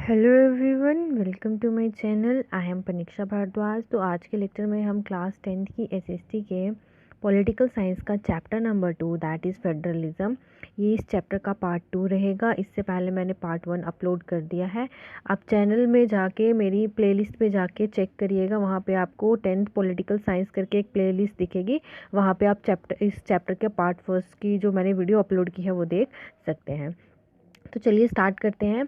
Hello everyone, welcome to my channel. I am Paniksha Bhardwaj. तो आज के लेक्चर में हम क्लास 10th की एसएसटी के पॉलिटिकल साइंस का chapter number 2 that is federalism, ये इस चैप्टर का पार्ट 2 रहेगा। इससे पहले मैंने पार्ट 1 अपलोड कर दिया है। आप चैनल में जाके मेरी प्लेलिस्ट पे जाके चेक करिएगा, वहाँ पे आपको 10th पॉलिटिकल साइंस करके एक प्लेलिस्ट दिखेगी। वहाँ पे आप इस चैप्टर के पार्ट फर्स्ट की जो मैंने वीडियो अपलोड की है वो देख सकते हैं। तो चलिए स्टार्ट करते हैं।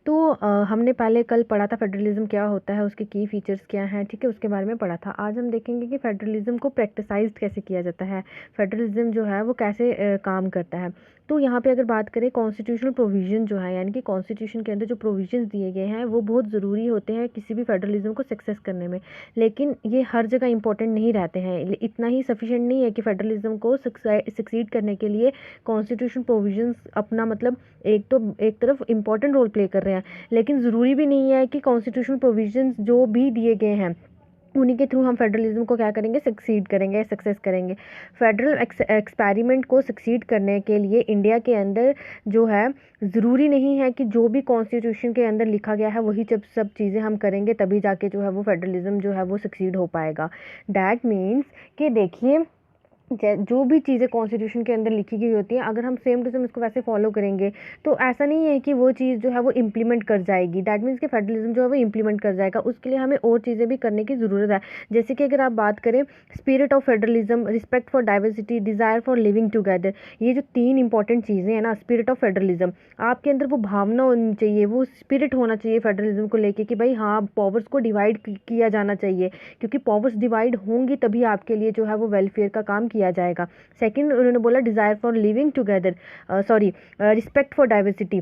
तो हमने पहले कल पढ़ा था फेडरलिज्म क्या होता है, उसके की फीचर्स क्या हैं, ठीक है, उसके बारे में पढ़ा था। आज हम देखेंगे कि फेडरलिज्म को प्रैक्टिसाइज्ड कैसे किया जाता है, फेडरलिज्म जो है वो कैसे काम करता है। तो यहाँ पे अगर बात करें कॉन्स्टिट्यूशनल प्रोविज़न जो है, यानी कि कॉन्स्टिट्यूशन के अंदर जो प्रोविजंस दिए गए हैं वो बहुत ज़रूरी होते हैं किसी भी फेडरलिज्म को सक्सेस करने में। लेकिन ये हर जगह इंपॉर्टेंट नहीं रहते हैं, इतना ही सफिशिएंट नहीं है कि फेडरलिज्म को सक्सीड करने के लिए कॉन्स्टिट्यूशन प्रोविजंस अपना मतलब एक तरफ इम्पॉर्टेंट रोल प्ले कर रहे हैं, लेकिन ज़रूरी भी नहीं है कि कॉन्स्टिट्यूशनल प्रोविजंस जो भी दिए गए हैं उन्हीं के थ्रू हम फेडरलिज्म को क्या करेंगे, सक्सीड करेंगे, सक्सेस करेंगे। फेडरल एक्सपेरिमेंट को सक्सीड करने के लिए इंडिया के अंदर जो है ज़रूरी नहीं है कि जो भी कॉन्स्टिट्यूशन के अंदर लिखा गया है वही जब सब चीज़ें हम करेंगे तभी जाके जो है वो फेडरलिज्म जो है वो सक्सीड हो पाएगा। दैट मीन्स कि देखिए, जो भी चीज़ें कॉन्स्टिट्यूशन के अंदर लिखी गई होती हैं, अगर हम सेम टू सेम इसको वैसे फॉलो करेंगे तो ऐसा नहीं है कि वो चीज़ जो है वो इम्प्लीमेंट कर जाएगी। दैट मीन्स कि फेडरलिज्म जो है वो इम्प्लीमेंट कर जाएगा। उसके लिए हमें और चीज़ें भी करने की ज़रूरत है। जैसे कि अगर आप बात करें spirit of federalism, respect for diversity, desire for living together, ये जो 3 इंपॉर्टेंट चीज़ें हैं ना, स्पिरिट ऑफ फेडरलिज्म, आपके अंदर वो भावना होनी चाहिए, वो स्पिरिट होना चाहिए फेडरलिज्म को लेके कि भाई हाँ, पावर्स को डिवाइड किया जाना चाहिए, क्योंकि पावर्स डिवाइड होंगी तभी आपके लिए जो है वो वेलफेयर का काम किया जाएगा। सेकंड उन्होंने बोला desire for living together, respect for diversity.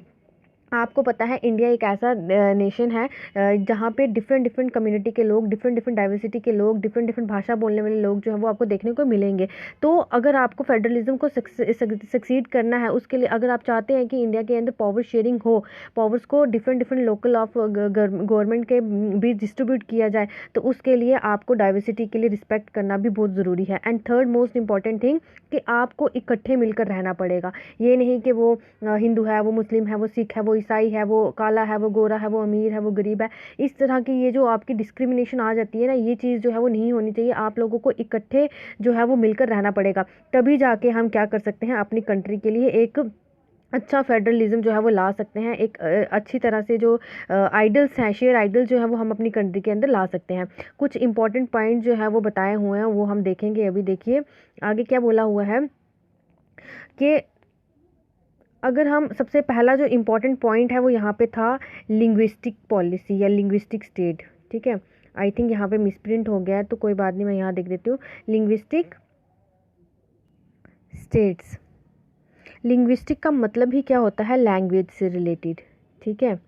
आपको पता है इंडिया एक ऐसा नेशन है जहाँ पे डिफरेंट डिफरेंट कम्युनिटी के लोग, डिफरेंट डिफरेंट डाइवर्सिटी के लोग, डिफरेंट डिफरेंट भाषा बोलने वाले लोग जो है वो आपको देखने को मिलेंगे। तो अगर आपको फेडरलिज्म को सक्सीड करना है, उसके लिए अगर आप चाहते हैं कि इंडिया के अंदर पावर शेयरिंग हो, पावर्स को different different local of government के बीच डिस्ट्रीब्यूट किया जाए, तो उसके लिए आपको डाइवर्सिटी के लिए रिस्पेक्ट करना भी बहुत ज़रूरी है। And third most important thing कि आपको इकट्ठे मिलकर रहना पड़ेगा। ये नहीं कि वो हिंदू है, वो मुस्लिम है, वो सिख है, वो ईसाई है, वो काला है, वो गोरा है, वो अमीर है, वो गरीब है, इस तरह की ये जो आपकी डिस्क्रिमिनेशन आ जाती है ना, ये चीज़ जो है वो नहीं होनी चाहिए। आप लोगों को इकट्ठे जो है वो मिलकर रहना पड़ेगा, तभी जाके हम क्या कर सकते हैं, अपनी कंट्री के लिए एक अच्छा फेडरलिज्म जो है वो ला सकते हैं। एक अच्छी तरह से जो आइडल्स हैं, शेयर आइडल जो है वो हम अपनी कंट्री के अंदर ला सकते हैं। कुछ इंपॉर्टेंट पॉइंट जो है वो बताए हुए हैं वो हम देखेंगे। अभी देखिए आगे क्या बोला हुआ है कि अगर हम सबसे पहला जो इम्पोर्टेंट पॉइंट है वो यहाँ पे था लिंग्विस्टिक पॉलिसी या लिंग्विस्टिक स्टेट, ठीक है। आई थिंक यहाँ पे मिसप्रिंट हो गया है, तो कोई बात नहीं, मैं यहाँ देख देती हूँ। लिंग्विस्टिक स्टेट्स, लिंग्विस्टिक का मतलब ही क्या होता है, लैंग्वेज से रिलेटेड, ठीक है।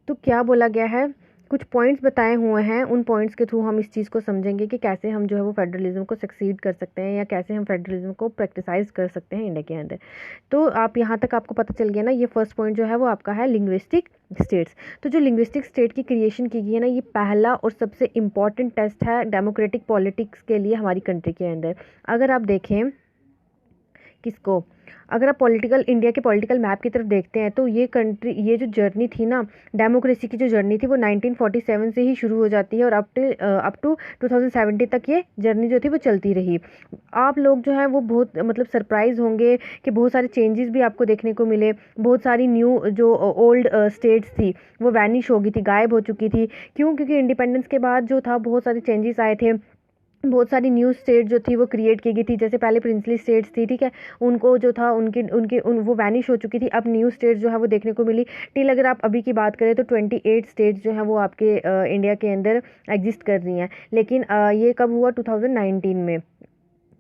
तो क्या बोला गया है, कुछ पॉइंट्स बताए हुए हैं, उन पॉइंट्स के थ्रू हम इस चीज़ को समझेंगे कि कैसे हम जो है वो फेडरलिज्म को सक्सीड कर सकते हैं या कैसे हम फेडरलिज्म को प्रैक्टिसाइज कर सकते हैं इंडिया के अंदर। तो आप यहाँ तक आपको पता चल गया ना, ये फर्स्ट पॉइंट जो है वो आपका है लिंग्विस्टिक स्टेट्स। तो जो लिंग्विस्टिक स्टेट की क्रिएशन की गई है ना, ये पहला और सबसे इम्पॉर्टेंट टेस्ट है डेमोक्रेटिक पॉलिटिक्स के लिए हमारी कंट्री के अंदर। अगर आप देखें किसको, अगर आप पॉलिटिकल इंडिया के पॉलिटिकल मैप की तरफ देखते हैं तो ये कंट्री, ये जो जर्नी थी ना, डेमोक्रेसी की जो जर्नी थी वो 1947 से ही शुरू हो जाती है और अप टू 2070 तक ये जर्नी जो थी वो चलती रही। आप लोग जो है वो बहुत मतलब सरप्राइज होंगे कि बहुत सारे चेंजेस भी आपको देखने को मिले। बहुत सारी न्यू जो ओल्ड स्टेट्स थी वो वैनिश हो गई थी, गायब हो चुकी थी। क्यों? क्योंकि इंडिपेंडेंस के बाद जो था बहुत सारे चेंजेस आए थे, बहुत सारी न्यू स्टेट जो थी वो क्रिएट की गई थी। जैसे पहले प्रिंसली स्टेट्स थी, ठीक है, उनको जो था उनकी उनके उन वो वैनिश हो चुकी थी। अब न्यू स्टेट्स जो है वो देखने को मिली। टिल अगर आप अभी की बात करें तो 28 स्टेट्स जो हैं वो आपके इंडिया के अंदर एग्जिस्ट कर रही हैं। लेकिन ये कब हुआ, 2019 में,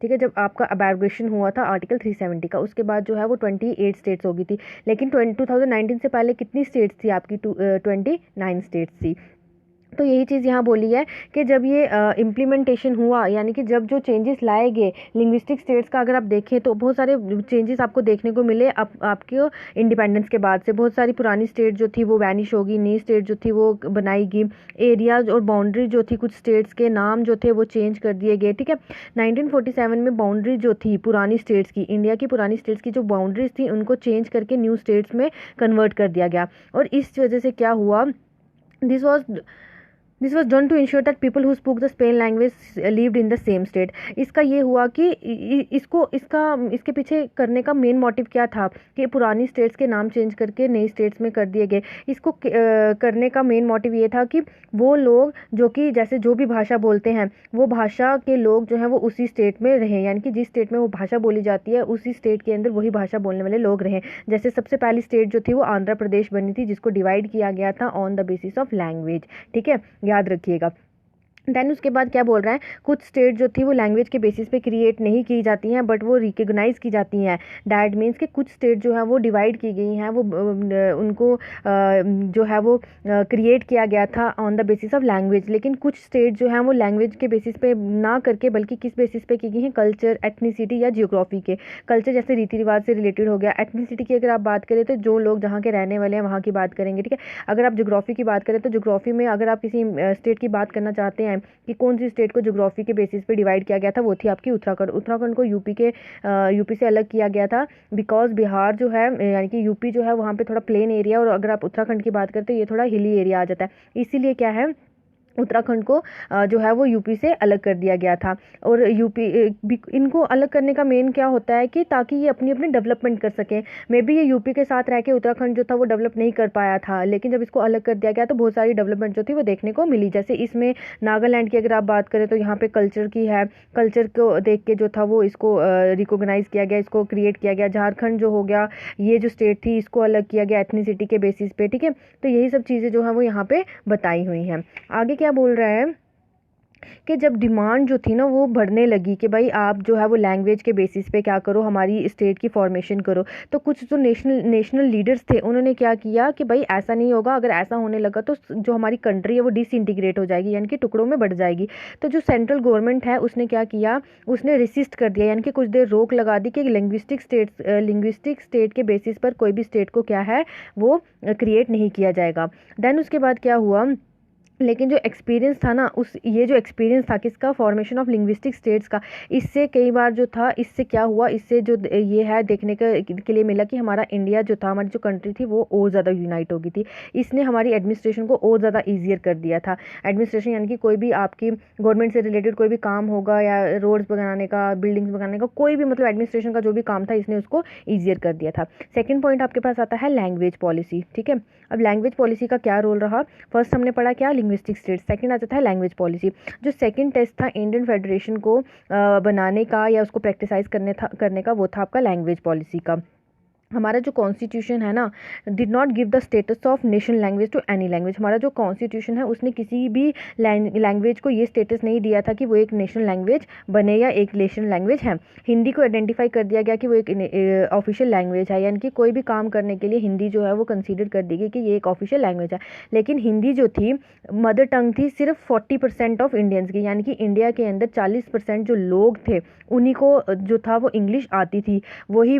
ठीक है, जब आपका अबैरोगेशन हुआ था आर्टिकल 370 का, उसके बाद जो है वो 28 स्टेट्स हो गई थी। लेकिन 2019 से पहले कितनी स्टेट्स थी आपकी, 29 स्टेट्स थी। तो यही चीज़ यहाँ बोली है कि जब ये इम्प्लीमेंटेशन हुआ, यानी कि जब जो चेंजेस लाए गए लिंग्विस्टिक स्टेट्स का, अगर आप देखें तो बहुत सारे चेंजेस आपको देखने को मिले आपके इंडिपेंडेंस के बाद से। बहुत सारी पुरानी स्टेट जो थी वो वैनिश होगी, नई स्टेट जो थी वो बनाएगी, एरियाज और बाउंड्री जो थी कुछ स्टेट्स के नाम जो थे वो चेंज कर दिए गए, ठीक है। 1947 में बाउंड्री जो थी पुरानी स्टेट्स की, इंडिया की पुरानी स्टेट्स की जो बाउंड्रीज थी उनको चेंज करके न्यू स्टेट्स में कन्वर्ट कर दिया गया। और इस वजह से क्या हुआ, this was this was done to ensure that people who spoke the स्पेन language lived in the same state. इसका ये हुआ कि इसके पीछे करने का मेन मोटिव क्या था कि पुरानी स्टेट्स के नाम चेंज करके नई स्टेट्स में कर दिए गए। इसको करने का मेन मोटिव ये था कि वो लोग जो कि जैसे जो भी भाषा बोलते हैं वो भाषा के लोग जो हैं वो उसी स्टेट में रहें, यानी कि जिस स्टेट में वो भाषा बोली जाती है उसी स्टेट के अंदर वही भाषा बोलने वाले लोग रहें। जैसे सबसे पहली स्टेट जो थी वो आंध्र प्रदेश बनी थी, जिसको डिवाइड किया गया था on the basis of language, ठीक है, याद रखिएगा। देन उसके बाद क्या बोल रहा है, कुछ स्टेट जो थी वो लैंग्वेज के बेसिस पे क्रिएट नहीं की जाती हैं बट वो रिकग्नाइज की जाती हैं। दैट मीन्स कि कुछ स्टेट जो है वो डिवाइड की गई हैं, वो उनको जो है वो क्रिएट किया गया था on the basis of language. लेकिन कुछ स्टेट जो हैं वो लैंग्वेज के बेसिस पे ना करके बल्कि किस बेसिस पे की गई हैं, कल्चर, एथनिसिटी या जियोग्राफी के। कल्चर जैसे रीति रिवाज से रिलेटेड हो गया। एथनिसिटी की अगर आप बात करें तो जो लोग जहाँ के रहने वाले हैं वहाँ की बात करेंगे, ठीक है। अगर आप जियोग्राफी की बात करें तो जियोग्राफी में अगर आप किसी स्टेट की बात करना चाहते हैं कि कौन सी स्टेट को ज्योग्राफी के बेसिस पे डिवाइड किया गया था, वो थी आपकी उत्तराखंड। उत्तराखंड को यूपी से अलग किया गया था बिकॉज बिहार जो है यानी कि यूपी जो है वहाँ पे थोड़ा प्लेन एरिया, और अगर आप उत्तराखंड की बात करते हैं ये थोड़ा हिली एरिया आ जाता है। इसीलिए क्या है, उत्तराखंड को जो है वो यूपी से अलग कर दिया गया था। और इनको अलग करने का मेन क्या होता है कि ताकि ये अपनी अपनी डेवलपमेंट कर सकें। मे बी ये यूपी के साथ रह के उत्तराखंड जो था वो डेवलप नहीं कर पाया था, लेकिन जब इसको अलग कर दिया गया तो बहुत सारी डेवलपमेंट जो थी वो देखने को मिली। जैसे इसमें नागालैंड की अगर आप बात करें तो यहाँ पे कल्चर की है, कल्चर को देख के जो था वो इसको रिकोगनाइज किया गया, इसको क्रिएट किया गया। झारखंड जो हो गया, ये जो स्टेट थी इसको अलग किया गया एथनिसिटी के बेसिस पे, ठीक है। तो यही सब चीज़ें जो है वो यहाँ पे बताई हुई हैं। आगे क्या बोल रहा है कि जब डिमांड जो थी ना वो बढ़ने लगी कि भाई आप जो है वो लैंग्वेज के बेसिस पे क्या करो, हमारी स्टेट की फॉर्मेशन करो, तो कुछ जो नेशनल लीडर्स थे उन्होंने क्या किया कि भाई ऐसा नहीं होगा, अगर ऐसा होने लगा तो जो हमारी कंट्री है वो डिसइंटीग्रेट हो जाएगी, यानी कि टुकड़ों में बढ़ जाएगी। तो जो सेंट्रल गवर्नमेंट है उसने क्या किया, उसने रेसिस्ट कर दिया, यानी कि कुछ देर रोक लगा दी कि लिंग्विस्टिक स्टेट के बेसिस पर कोई भी स्टेट को क्या है वो क्रिएट नहीं किया जाएगा। देन उसके बाद क्या हुआ, लेकिन जो एक्सपीरियंस था ना ये जो एक्सपीरियंस था किसका, फॉर्मेशन ऑफ लिंग्विस्टिक स्टेट्स का, इससे कई बार जो था इससे क्या हुआ, इससे जो ये है देखने के लिए मिला कि हमारा इंडिया जो था, हमारी जो कंट्री थी वो और ज़्यादा यूनाइट हो गई थी। इसने हमारी एडमिनिस्ट्रेशन को और ज़्यादा ईजियर कर दिया था। एडमिनिस्ट्रेशन यानी कि कोई भी आपकी गवर्नमेंट से रिलेटेड कोई भी काम होगा या रोड्स बनाने का, बिल्डिंग्स बनाने का, कोई भी मतलब एडमिनिस्ट्रेशन का जो भी काम था इसने उसको ईजियर कर दिया था। सेकेंड पॉइंट आपके पास आता है लैंग्वेज पॉलिसी, ठीक है। अब लैंग्वेज पॉलिसी का क्या रोल रहा, फर्स्ट हमने पढ़ा क्या, लिंग्विस्टिक स्टेट्स, सेकंड आ जाता है लैंग्वेज पॉलिसी। जो सेकंड टेस्ट था इंडियन फेडरेशन को बनाने का या उसको प्रैक्टिसाइज करने का वो था आपका लैंग्वेज पॉलिसी का। हमारा जो कॉन्स्टिट्यूशन है ना, did not give the status of national language to any language. हमारा जो कॉन्स्टिट्यूशन है उसने किसी भी लैंग्वेज को ये स्टेटस नहीं दिया था कि वो एक नेशनल लैंग्वेज बने या एक नेशनल लैंग्वेज है। हिंदी को आइडेंटिफाई कर दिया गया कि वो एक ऑफिशियल लैंग्वेज है, यानी कि कोई भी काम करने के लिए हिंदी जो है वो कंसीडर कर दी गई कि ये एक ऑफिशियल लैंग्वेज है। लेकिन हिंदी जो थी मदर टंग थी सिर्फ 40% ऑफ इंडियंस की, यानी कि इंडिया के अंदर 40% जो लोग थे उन्हीं को जो था वो इंग्लिश आती थी, वही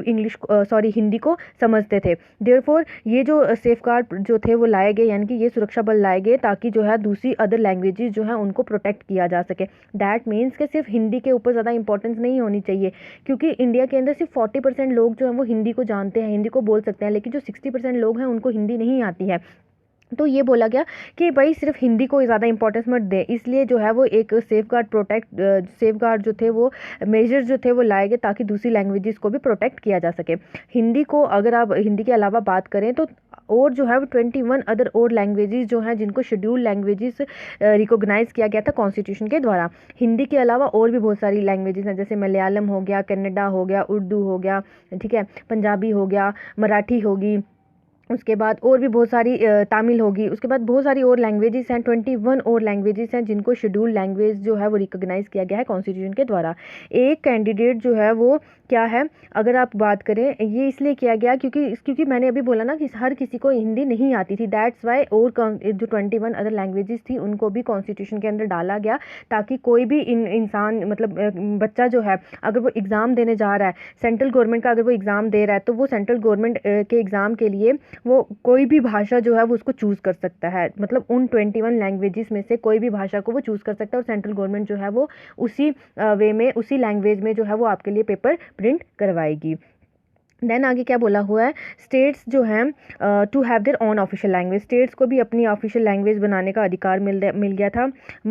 हिंदी को समझते थे। देयरफॉर ये जो सेफगार्ड जो थे वो लाए गए, यानी कि ये सुरक्षा बल लाए गए ताकि जो है दूसरी अदर लैंग्वेजेस जो है उनको प्रोटेक्ट किया जा सके। दैट मीन्स कि सिर्फ हिंदी के ऊपर ज़्यादा इंपॉर्टेंस नहीं होनी चाहिए, क्योंकि इंडिया के अंदर सिर्फ 40% लोग जो हैं वो हिंदी को जानते हैं, हिंदी को बोल सकते हैं, लेकिन जो 60% लोग हैं उनको हिंदी नहीं आती है। तो ये बोला गया कि भाई सिर्फ हिंदी को ज़्यादा इंपॉर्टेंस मत दे, इसलिए जो है वो एक सेफगार्ड जो थे वो मेजर्स जो थे वो लाए गए ताकि दूसरी लैंग्वेजेस को भी प्रोटेक्ट किया जा सके। हिंदी को अगर आप हिंदी के अलावा बात करें तो और जो है वो 21 अदर और लैंग्वेजेस जो हैं जिनको शेड्यूल लैंग्वेजेस रिकॉग्नाइज किया गया था कॉन्स्टिट्यूशन के द्वारा। हिंदी के अलावा और भी बहुत सारी लैंग्वेजेस हैं, जैसे मलयालम हो गया, कन्नड़ा हो गया, उर्दू हो गया, ठीक है, पंजाबी हो गया, मराठी होगी, उसके बाद और भी बहुत सारी तमिल होगी, उसके बाद बहुत सारी और लैंग्वेजेस हैं, 21 और लैंग्वेजेस हैं जिनको शेड्यूल लैंग्वेज जो है वो रिकॉग्नाइज किया गया है कॉन्स्टिट्यूशन के द्वारा। एक कैंडिडेट जो है वो क्या है, अगर आप बात करें, ये इसलिए किया गया क्योंकि मैंने अभी बोला ना कि हर किसी को हिंदी नहीं आती थी, दैट्स वाई और जो 21 अदर लैंग्वेजेस थी उनको भी कॉन्स्टिट्यूशन के अंदर डाला गया, ताकि कोई भी इंसान मतलब बच्चा जो है अगर वो एग्ज़ाम देने जा रहा है, सेंट्रल गवर्नमेंट का अगर वो एग्ज़ाम दे रहा है, तो वो सेंट्रल गवर्नमेंट के एग्ज़ाम के लिए वो कोई भी भाषा जो है वो उसको चूज़ कर सकता है, मतलब उन 21 लैंग्वेजेस में से कोई भी भाषा को वो चूज़ कर सकता है, और सेंट्रल गवर्नमेंट जो है वो उसी वे में, उसी लैंग्वेज में जो है वो आपके लिए पेपर प्रिंट करवाएगी। देन आगे क्या बोला हुआ है, स्टेट्स जो हैं to have their own official language, states को भी अपनी ऑफिशियल लैंग्वेज बनाने का अधिकार मिल गया था।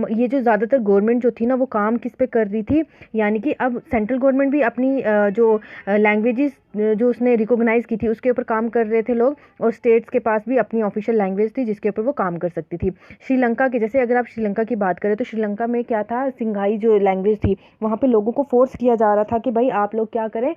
ये जो ज़्यादातर गवर्नमेंट जो थी ना वो काम किस पे कर रही थी, यानी कि अब सेंट्रल गवर्नमेंट भी अपनी जो लैंग्वेजेस जो उसने रिकॉग्नाइज़ की थी उसके ऊपर काम कर रहे थे लोग, और स्टेट्स के पास भी अपनी ऑफिशियल लैंग्वेज थी जिसके ऊपर वो काम कर सकती थी। श्रीलंका के, जैसे अगर आप श्रीलंका की बात करें तो श्रीलंका में क्या था, सिंघाई जो लैंग्वेज थी, वहाँ पे लोगों को फोर्स किया जा रहा था कि भाई आप लोग क्या करें,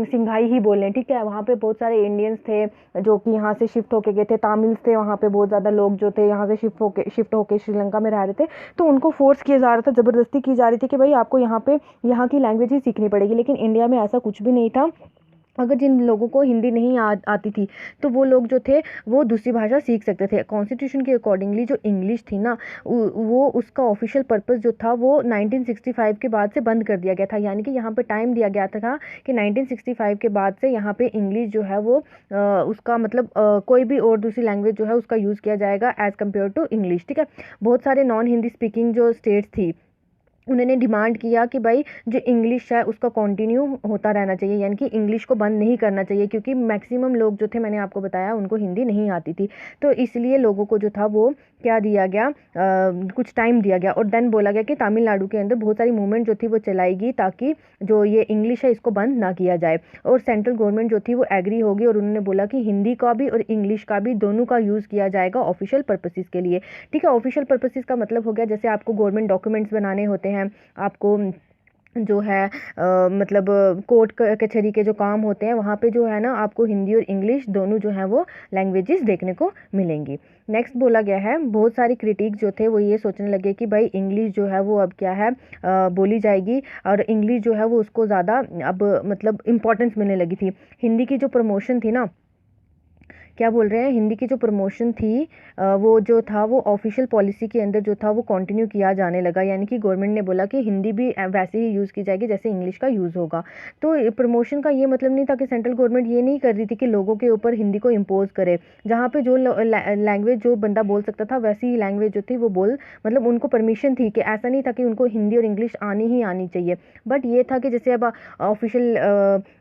सिंघाई ही बोलें, ठीक है। वहाँ पे बहुत सारे इंडियंस थे जो कि यहाँ से शिफ्ट होके गए थे, तमिल्स थे वहाँ पे बहुत ज़्यादा लोग जो थे यहाँ से शिफ्ट होके श्रीलंका में रह रहे थे, तो उनको फोर्स किया जा रहा था, ज़बरदस्ती की जा रही थी कि भाई आपको यहाँ पे यहाँ की लैंग्वेज ही सीखनी पड़ेगी। लेकिन इंडिया में ऐसा कुछ भी नहीं था, अगर जिन लोगों को हिंदी नहीं आती थी तो वो लोग जो थे वो दूसरी भाषा सीख सकते थे। कॉन्स्टिट्यूशन के अकॉर्डिंगली जो इंग्लिश थी ना वो उसका ऑफिशियल पर्पस जो था वो 1965 के बाद से बंद कर दिया गया था, यानी कि यहाँ पे टाइम दिया गया था कि 1965 के बाद से यहाँ पे इंग्लिश जो है वो उसका मतलब कोई भी और दूसरी लैंग्वेज जो है उसका यूज़ किया जाएगा एज़ कम्पेयर टू इंग्लिश, ठीक है। बहुत सारे नॉन हिंदी स्पीकिंग जो स्टेट्स थी उन्होंने डिमांड किया कि भाई जो इंग्लिश है उसका कंटिन्यू होता रहना चाहिए, यानी कि इंग्लिश को बंद नहीं करना चाहिए, क्योंकि मैक्सिमम लोग जो थे, मैंने आपको बताया, उनको हिंदी नहीं आती थी, तो इसलिए लोगों को जो था वो क्या दिया गया, कुछ टाइम दिया गया, और देन बोला गया कि तमिलनाडु के अंदर बहुत सारी मूवमेंट जो थी वो चलाएगी ताकि जो ये इंग्लिश है इसको बंद ना किया जाए, और सेंट्रल गवर्नमेंट जो थी वो एग्री होगी, और उन्होंने बोला कि हिंदी का भी और इंग्लिश का भी दोनों का यूज़ किया जाएगा ऑफिशियल पर्पसेस के लिए, ठीक है। ऑफिशियल पर्पसेस का मतलब हो गया जैसे आपको गवर्नमेंट डॉक्यूमेंट्स बनाने होते हैं, आपको जो है मतलब कोर्ट कचहरी के जो काम होते हैं वहाँ पे जो है ना आपको हिंदी और इंग्लिश दोनों जो है वो लैंग्वेजेस देखने को मिलेंगी। नेक्स्ट बोला गया है, बहुत सारी क्रिटिक जो थे वो ये सोचने लगे कि भाई इंग्लिश जो है वो अब क्या है बोली जाएगी, और इंग्लिश जो है वो उसको ज़्यादा अब मतलब इम्पोर्टेंस मिलने लगी थी। हिंदी की जो प्रमोशन थी ना, क्या बोल रहे हैं, हिंदी की जो प्रमोशन थी वो जो था वो ऑफिशियल पॉलिसी के अंदर जो था वो कंटिन्यू किया जाने लगा, यानी कि गवर्नमेंट ने बोला कि हिंदी भी वैसे ही यूज़ की जाएगी जैसे इंग्लिश का यूज़ होगा। तो प्रमोशन का ये मतलब नहीं था कि सेंट्रल गवर्नमेंट ये नहीं कर रही थी कि लोगों के ऊपर हिंदी को इम्पोज करे, जहाँ पे जो लैंग्वेज जो बंदा बोल सकता था वैसी ही लैंग्वेज जो थी वो मतलब उनको परमिशन थी, कि ऐसा नहीं था कि उनको हिंदी और इंग्लिश आनी ही आनी चाहिए, बट ये था कि जैसे अब ऑफिशियल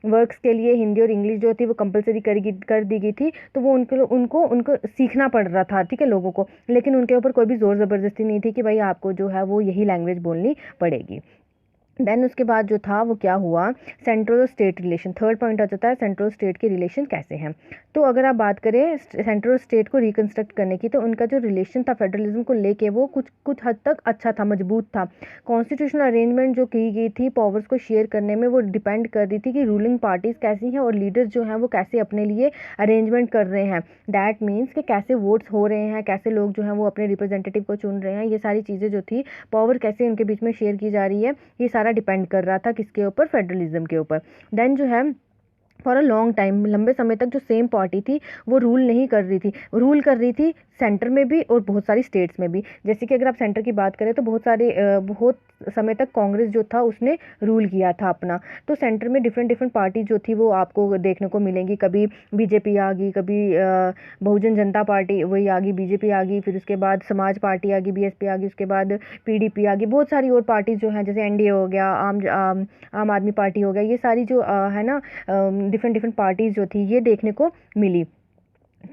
वर्क्स के लिए हिंदी और इंग्लिश जो थी वो कंपलसरी कर दी गई थी, तो वो उनको उनको सीखना पड़ रहा था, ठीक है, लोगों को, लेकिन उनके ऊपर कोई भी ज़ोर ज़बरदस्ती नहीं थी कि भाई आपको जो है वो यही लैंग्वेज बोलनी पड़ेगी। देन उसके बाद जो था वो क्या हुआ, सेंट्रल और स्टेट रिलेशन, थर्ड पॉइंट आ जाता है सेंट्रल स्टेट के रिलेशन कैसे हैं। तो अगर आप बात करें सेंट्रल स्टेट को रिकंस्ट्रक्ट करने की, तो उनका जो रिलेशन था फेडरलिज्म को लेके वो कुछ हद तक अच्छा था, मजबूत था। कॉन्स्टिट्यूशनल अरेंजमेंट जो की गई थी पावर्स को शेयर करने में, वो डिपेंड कर रही थी कि रूलिंग पार्टीज कैसी हैं और लीडर्स जो हैं वो कैसे अपने लिए अरेंजमेंट कर रहे हैं, दैट मीन्स कि कैसे वोट्स हो रहे हैं, कैसे लोग जो हैं वो अपने रिप्रेजेंटेटिव को चुन रहे हैं, ये सारी चीज़ें जो थी, पावर कैसे उनके बीच में शेयर की जा रही है, ये सारा डिपेंड कर रहा था किसके ऊपर, फेडरलिज्म के ऊपर। देन जो है फॉर अ लॉन्ग टाइम, लंबे समय तक जो सेम पार्टी थी वो रूल नहीं कर रही थी, रूल कर रही थी सेंटर में भी और बहुत सारी स्टेट्स में भी। जैसे कि अगर आप सेंटर की बात करें तो बहुत समय तक कांग्रेस जो था उसने रूल किया था अपना, तो सेंटर में डिफरेंट पार्टी जो थी वो आपको देखने को मिलेंगी, कभी बीजेपी आ गई, कभी बहुजन जनता पार्टी वही आ गई, बीजेपी आ गई, फिर उसके बाद समाज पार्टी आ गई, बीएसपी आ गई, उसके बाद पीडीपी आ गई, बहुत सारी और पार्टीज जो हैं जैसे एनडीए हो गया, आम आदमी पार्टी हो गया, ये सारी जो है ना डिफरेंट पार्टीज जो थी ये देखने को मिली,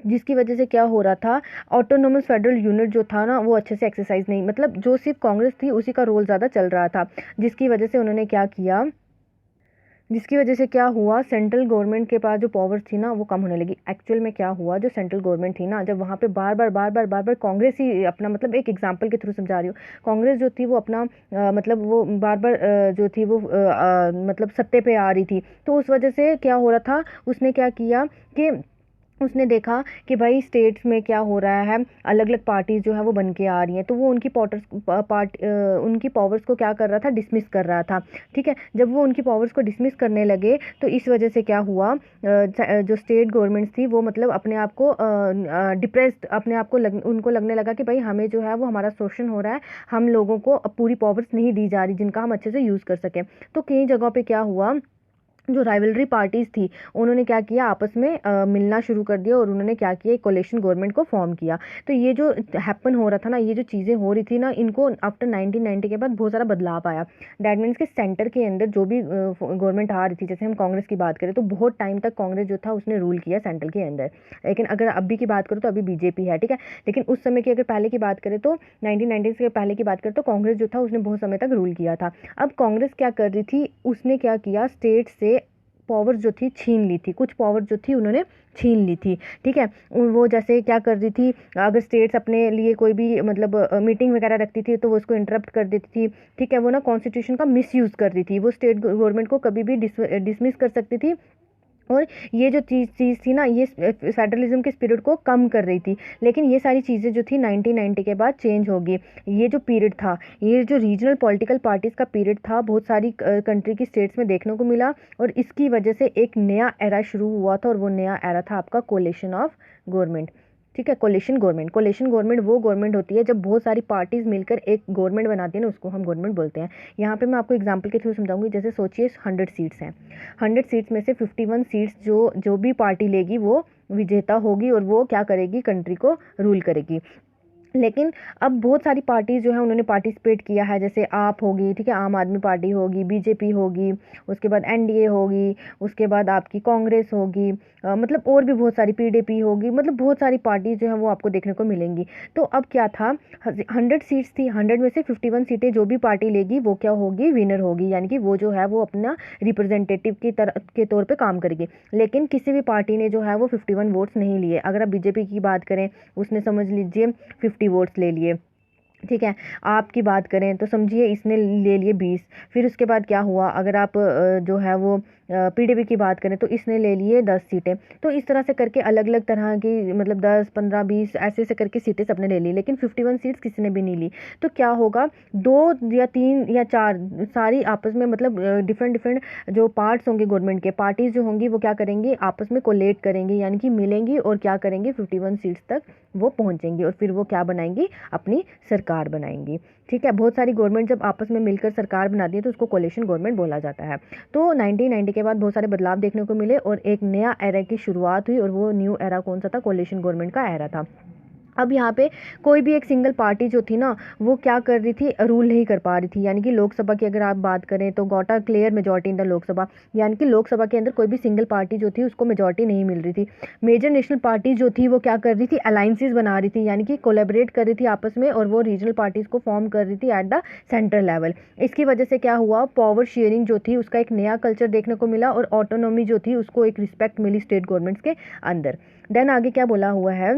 जिसकी वजह से क्या हो रहा था, ऑटोनोमस फेडरल यूनिट जो था ना वो अच्छे से एक्सरसाइज नहीं, मतलब जो सिर्फ कांग्रेस थी उसी का रोल ज़्यादा चल रहा था, जिसकी वजह से उन्होंने क्या किया, जिसकी वजह से क्या हुआ, सेंट्रल गवर्नमेंट के पास जो पावर थी ना वो कम होने लगी। एक्चुअल में क्या हुआ, जो सेंट्रल गवर्नमेंट थी ना, जब वहाँ पे बार बार कांग्रेस ही अपना, मतलब एक एग्जांपल के थ्रू समझा रही हूँ, कांग्रेस जो थी वो अपना मतलब वो बार बार जो थी वो मतलब सत्ते पे आ रही थी, तो उस वजह से क्या हो रहा था, उसने क्या किया कि उसने देखा कि भाई स्टेट्स में क्या हो रहा है, अलग अलग पार्टीज जो है वो बन के आ रही हैं, तो वो उनकी पावर्स को क्या कर रहा था, डिसमिस कर रहा था। ठीक है, जब वो उनकी पावर्स को डिसमिस करने लगे तो इस वजह से क्या हुआ, जो स्टेट गवर्नमेंट्स थी वो मतलब अपने आप को डिप्रेस्ड, अपने आप को उनको लगने लगा कि भाई हमें जो है वो हमारा शोषण हो रहा है, हम लोगों को अब पूरी पावर्स नहीं दी जा रही जिनका हम अच्छे से यूज़ कर सकें। तो कई जगहों पे क्या हुआ, जो राइवलरी पार्टीज थी उन्होंने क्या किया, आपस में मिलना शुरू कर दिया और उन्होंने क्या किया, एक कोलेशन गवर्नमेंट को फॉर्म किया। तो ये जो हैपन हो रहा था ना, ये जो चीज़ें हो रही थी ना, इनको आफ्टर 1990 के बाद बहुत सारा बदलाव आया। दैट मीन्स कि सेंटर के अंदर जो भी गवर्नमेंट आ रही थी, जैसे हम कांग्रेस की बात करें तो बहुत टाइम तक कांग्रेस जो था उसने रूल किया सेंट्रल के अंदर। लेकिन अगर अभी की बात करो तो अभी बीजेपी है। ठीक है, लेकिन उस समय की अगर पहले की बात करें तो 1990 के पहले की बात करें तो कांग्रेस जो था उसने बहुत समय तक रूल किया था। अब कांग्रेस क्या कर रही थी, उसने क्या किया, स्टेट से पावर जो थी छीन ली थी, कुछ पावर जो थी उन्होंने छीन ली थी। ठीक है, वो जैसे क्या कर रही थी, अगर स्टेट्स अपने लिए कोई भी मतलब मीटिंग वगैरह रखती थी तो वो उसको इंटरप्ट कर देती थी। ठीक है, वो ना कॉन्स्टिट्यूशन का मिसयूज़ कर रही थी, वो स्टेट गवर्नमेंट को कभी भी डिसमिस कर सकती थी। और ये जो चीज़ थी ना, ये फेडरलिज्म के स्पिरिट को कम कर रही थी। लेकिन ये सारी चीज़ें जो थी 1990 के बाद चेंज होगी। ये जो पीरियड था, ये जो रीजनल पॉलिटिकल पार्टीज़ का पीरियड था, बहुत सारी कंट्री की स्टेट्स में देखने को मिला और इसकी वजह से एक नया एरा शुरू हुआ था और वो नया एरा था आपका कोलिशन ऑफ गवर्नमेंट। ठीक है, कोलिशन गवर्नमेंट वो गवर्नमेंट होती है जब बहुत सारी पार्टीज मिलकर एक गवर्नमेंट बनाती है ना, उसको हम गवर्नमेंट बोलते हैं। यहाँ पे मैं आपको एग्जांपल के थ्रू समझाऊंगी। जैसे सोचिए 100 सीट्स हैं, 100 सीट्स में से 51 सीट्स जो भी पार्टी लेगी वो विजेता होगी और वो क्या करेगी, कंट्री को रूल करेगी। लेकिन अब बहुत सारी पार्टीज जो है उन्होंने पार्टिसिपेट किया है, जैसे आप होगी, ठीक है, आम आदमी पार्टी होगी, बीजेपी होगी, उसके बाद एनडीए होगी, उसके बाद आपकी कांग्रेस होगी, मतलब और भी बहुत सारी पीडीपी होगी, मतलब बहुत सारी पार्टीज जो है वो आपको देखने को मिलेंगी। तो अब क्या था, 100 सीट्स थी, 100 में से 51 सीटें जो भी पार्टी लेगी वो क्या होगी, विनर होगी, यानी कि वो जो है वो अपना रिप्रेजेंटेटिव के तौर पे काम करेगी। लेकिन किसी भी पार्टी ने जो है वो 51 वोट्स नहीं लिए। अगर आप बीजेपी की बात करें, उसने समझ लीजिए 50 वोट्स ले लिए। ठीक है, आपकी बात करें तो समझिए इसने ले लिए 20। फिर उसके बाद क्या हुआ, अगर आप जो है वो पीडीपी की बात करें तो इसने ले लिए 10 सीटें। तो इस तरह से करके अलग अलग तरह की मतलब 10, 15, 20 ऐसे ऐसे करके सीटें सबने ले ली, लेकिन 51 सीट्स किसी ने भी नहीं ली। तो क्या होगा, 2 या 3 या 4 सारी आपस में मतलब डिफरेंट डिफरेंट जो पार्ट्स होंगे गवर्नमेंट के, पार्टीज जो होंगी वो क्या करेंगी, आपस में कोलेट करेंगी, यानी कि मिलेंगी और क्या करेंगी, 51 सीट्स तक वो पहुंचेंगी और फिर वो क्या बनाएंगी, अपनी सरकार बनाएंगी। ठीक है, बहुत सारी गवर्नमेंट जब आपस में मिलकर सरकार बनाती है तो उसको कोलिशन गवर्नमेंट बोला जाता है। तो 1990 के बाद बहुत सारे बदलाव देखने को मिले और एक नया एरा की शुरुआत हुई और वो न्यू एरा कौन सा था, कोलिशन गवर्नमेंट का एरा था। अब यहाँ पे कोई भी एक सिंगल पार्टी जो थी ना, वो क्या कर रही थी, रूल नहीं कर पा रही थी। यानी कि लोकसभा की अगर आप बात करें तो got a clear majority in the Lok Sabha, यानी कि लोकसभा के अंदर कोई भी सिंगल पार्टी जो थी उसको मेजॉरिटी नहीं मिल रही थी। मेजर नेशनल पार्टी जो थी वो क्या कर रही थी, अलायंसेज बना रही थी, यानी कि कोलेबरेट कर रही थी आपस में और वो रीजनल पार्टीज को फॉर्म कर रही थी एट द सेंट्रल लेवल। इसकी वजह से क्या हुआ, पावर शेयरिंग जो थी उसका एक नया कल्चर देखने को मिला और ऑटोनॉमी जो थी उसको एक रिस्पेक्ट मिली स्टेट गवर्नमेंट्स के अंदर। देन आगे क्या बोला हुआ है,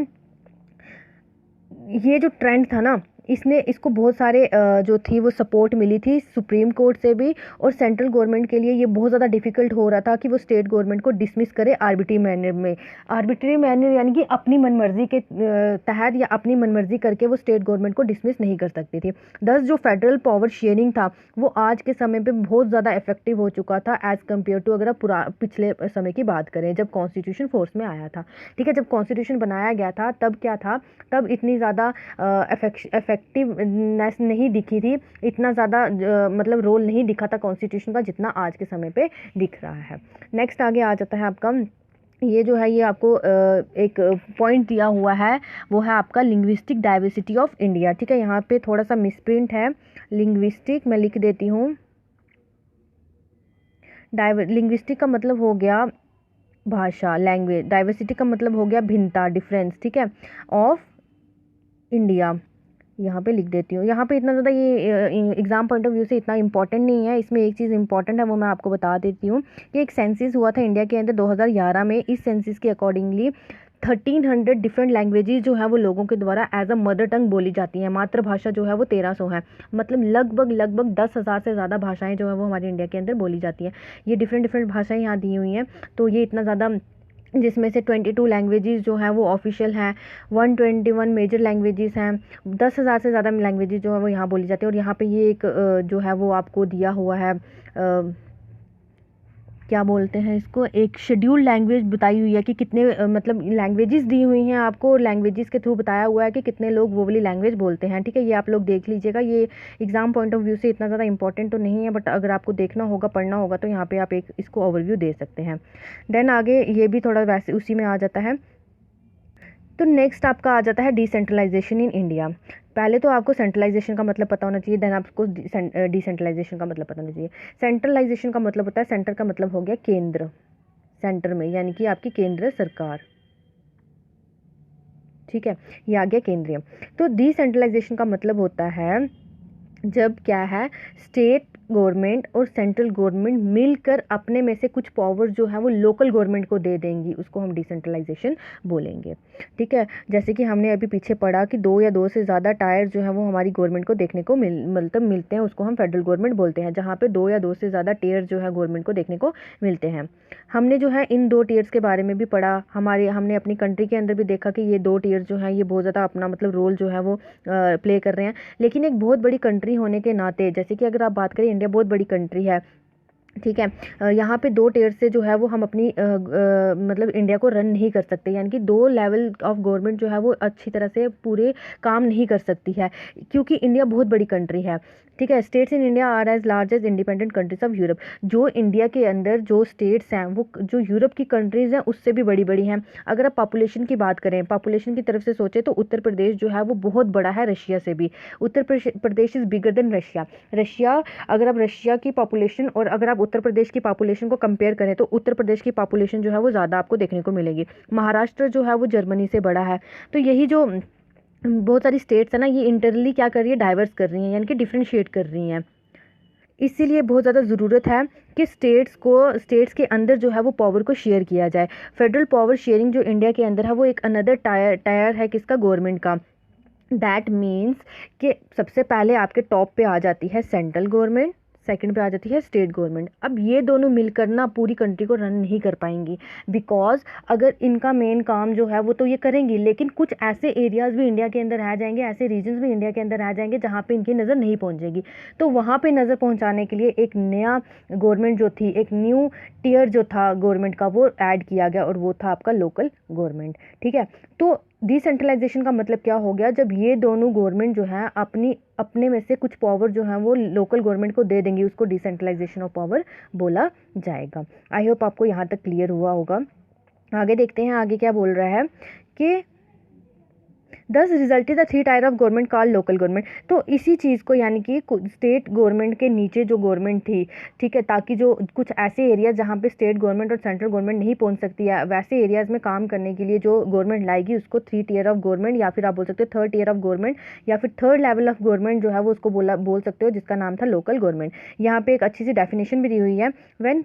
ये जो ट्रेंड था ना, इसको बहुत सारे जो थी वो सपोर्ट मिली थी सुप्रीम कोर्ट से भी, और सेंट्रल गवर्नमेंट के लिए ये बहुत ज़्यादा डिफिकल्ट हो रहा था कि वो स्टेट गवर्नमेंट को डिसमिस करे आर्बिट्री मैनर में। आर्बिट्री मैनर यानी कि अपनी मनमर्जी के तहत या अपनी मनमर्जी करके वो स्टेट गवर्नमेंट को डिसमिस नहीं कर सकती थी। दस जो फेडरल पावर शेयरिंग था वो आज के समय पे बहुत ज़्यादा इफेक्टिव हो चुका था एज़ कम्पेयर टू अगर आप पिछले समय की बात करें जब कॉन्स्टिट्यूशन फोर्स में आया था। ठीक है, जब कॉन्स्टिट्यूशन बनाया गया था तब क्या था, तब इतनी ज़्यादा इफेक्टिवनेस नहीं दिखी थी, इतना ज़्यादा मतलब रोल नहीं दिखा था कॉन्स्टिट्यूशन का जितना आज के समय पे दिख रहा है। नेक्स्ट आगे आ जाता है आपका, ये जो है ये आपको एक पॉइंट दिया हुआ है, वो है आपका लिंग्विस्टिक डाइवर्सिटी ऑफ इंडिया। ठीक है, यहाँ पे थोड़ा सा मिसप्रिंट है, लिंग्विस्टिक मैं लिख देती हूँ, लिंग्विस्टिक का मतलब हो गया भाषा, लैंग्वेज, डाइवर्सिटी का मतलब हो गया भिन्नता, डिफरेंस। ठीक है, ऑफ इंडिया यहाँ पे लिख देती हूँ। यहाँ पे इतना ज़्यादा ये एग्जाम पॉइंट ऑफ व्यू से इतना इंपॉर्टेंट नहीं है, इसमें एक चीज़ इंपॉर्टेंट है वो मैं आपको बता देती हूँ कि एक सेंसिस हुआ था इंडिया के अंदर 2011 में। इस सेंसिस के अकॉर्डिंगली 1300 डिफरेंट लैंग्वेजेस जो है वो लोगों के द्वारा एज अ मदर टंग बोली जाती हैं। मातृभाषा जो है वो 1300 है, मतलब लगभग 10,000 से ज़्यादा भाषाएं जो है वो हमारे इंडिया के अंदर बोली जाती हैं। ये डिफरेंट डिफरेंट भाषाएं यहाँ दी हुई हैं, तो ये इतना ज़्यादा जिसमें से 22 लैंग्वेजेस जो हैं वो ऑफिशियल हैं, 121 मेजर लैंग्वेजेस हैं, 10,000 से ज़्यादा लैंग्वेजेस जो है वो यहाँ बोली जाती है। और यहाँ पे ये एक जो है वो आपको दिया हुआ है, क्या बोलते हैं इसको, एक शेड्यूल लैंग्वेज बताई हुई है कि कितने मतलब लैंग्वेजेस दी हुई हैं आपको, लैंग्वेजेस के थ्रू बताया हुआ है कि कितने लोग वो वाली लैंग्वेज बोलते हैं। ठीक है, ये आप लोग देख लीजिएगा। ये एग्जाम पॉइंट ऑफ व्यू से इतना ज़्यादा इंपॉर्टेंट तो नहीं है, बट अगर आपको देखना होगा, पढ़ना होगा, तो यहाँ पे आप एक इसको ओवरव्यू दे सकते हैं। देन आगे ये भी थोड़ा वैसे उसी में आ जाता है। तो नेक्स्ट आपका आ जाता है डिसेंट्रलाइजेशन इन इंडिया। पहले तो आपको सेंट्रलाइजेशन का मतलब पता होना चाहिए, देन आपको डिसेंट्रलाइजेशन का मतलब पता होना चाहिए। सेंट्रलाइजेशन का मतलब होता है, सेंटर का मतलब हो गया केंद्र, सेंटर में, यानी कि आपकी केंद्र सरकार। ठीक है, ये आ गया केंद्रीय। तो डिसेंट्रलाइजेशन का मतलब होता है जब क्या है, स्टेट गवर्नमेंट और सेंट्रल गवर्नमेंट मिलकर अपने में से कुछ पावर जो है वो लोकल गवर्नमेंट को दे देंगी, उसको हम डिसेंट्रलाइजेशन बोलेंगे। ठीक है, जैसे कि हमने अभी पीछे पढ़ा कि 2 या 2 से ज़्यादा टायर जो है वो हमारी गवर्नमेंट को देखने को मिलते हैं, उसको हम फेडरल गवर्नमेंट बोलते हैं। जहाँ पे 2 या 2 से ज़्यादा टेयर जो है गवर्नमेंट को देखने को मिलते हैं। हमने जो है इन 2 टीयर्स के बारे में भी पढ़ा, हमने अपनी कंट्री के अंदर भी देखा कि ये 2 टीयर जो है ये बहुत ज़्यादा अपना मतलब रोल जो है वो प्ले कर रहे हैं। लेकिन एक बहुत बड़ी कंट्री होने के नाते, जैसे कि अगर आप बात करें, इंडिया बहुत बड़ी कंट्री है। ठीक है, यहाँ पे 2 टियर से जो है वो हम अपनी मतलब इंडिया को रन नहीं कर सकते, यानी कि 2 लेवल ऑफ गवर्नमेंट जो है वो अच्छी तरह से पूरे काम नहीं कर सकती है, क्योंकि इंडिया बहुत बड़ी कंट्री है। ठीक है, states in India are as large as independent countries of Europe. जो इंडिया के अंदर जो स्टेट्स हैं वो जो यूरोप की कंट्रीज़ हैं उससे भी बड़ी बड़ी हैं। अगर आप पॉपुलेशन की बात करें, पॉपुलेशन की तरफ से सोचें, तो उत्तर प्रदेश जो है वो बहुत बड़ा है रशिया से भी। Uttar Pradesh is bigger than Russia. Russia, अगर आप रशिया की पॉपुलेशन और अगर आप उत्तर प्रदेश की पॉपुलेशन को कंपेयर करें, तो उत्तर प्रदेश की पॉपुलेशन जो है वो ज़्यादा आपको देखने को मिलेगी। महाराष्ट्र जो है वो जर्मनी से बड़ा है। तो यही जो बहुत सारी स्टेट्स है ना, ये इंटरली क्या कर रही है, डाइवर्स कर रही हैं, यानी कि डिफ्रेंशिएट कर रही हैं। इसीलिए बहुत ज़्यादा ज़रूरत है कि स्टेट्स के अंदर जो है वो पावर को शेयर किया जाए। फेडरल पावर शेयरिंग जो इंडिया के अंदर है वो एक अनदर टायर है किसका, गवर्नमेंट का। दैट मीन्स कि सबसे पहले आपके टॉप पे आ जाती है सेंट्रल गवर्नमेंट, सेकंड पे आ जाती है स्टेट गवर्नमेंट। अब ये दोनों मिलकर ना पूरी कंट्री को रन नहीं कर पाएंगी, बिकॉज अगर इनका मेन काम जो है वो तो ये करेंगी, लेकिन कुछ ऐसे एरियाज भी इंडिया के अंदर आ जाएंगे, ऐसे रीजन्स भी इंडिया के अंदर आ जाएंगे जहाँ पे इनकी नज़र नहीं पहुँचेगी। तो वहाँ पे नज़र पहुँचाने के लिए एक नया गवर्नमेंट जो थी, एक न्यू टीयर जो था गवर्नमेंट का, वो ऐड किया गया, और वो था आपका लोकल गवर्नमेंट। ठीक है, तो डिसेंट्रलाइजेशन का मतलब क्या हो गया, जब ये दोनों गवर्नमेंट जो है अपने में से कुछ पावर जो है वो लोकल गवर्नमेंट को दे देंगी, उसको डिसेंट्रलाइजेशन ऑफ पावर बोला जाएगा। आई होप आपको यहाँ तक क्लियर हुआ होगा। आगे देखते हैं, आगे क्या बोल रहा है कि दस result the 3 tyre of government called local government. तो इसी चीज़ को, यानी कि स्टेट गवर्नमेंट के नीचे जो गवर्नमेंट थी, ठीक है, ताकि जो कुछ ऐसे एरिया जहाँ पे स्टेट गवर्नमेंट और सेंट्रल गवर्नमेंट नहीं पहुँच सकती है, वैसे एरियाज़ में काम करने के लिए जो गवर्नमेंट लाएगी उसको 3 टीयर ऑफ गवर्नमेंट, या फिर आप बोल सकते हो 3rd टीयर ऑफ गवर्नमेंट, या फिर 3rd लेवल ऑफ गवर्नमेंट जो है वो उसको बोल सकते हो, जिसका नाम था लोकल गवर्नमेंट। यहाँ पे एक अच्छी सी डेफिनेशन भी दी हुई है, when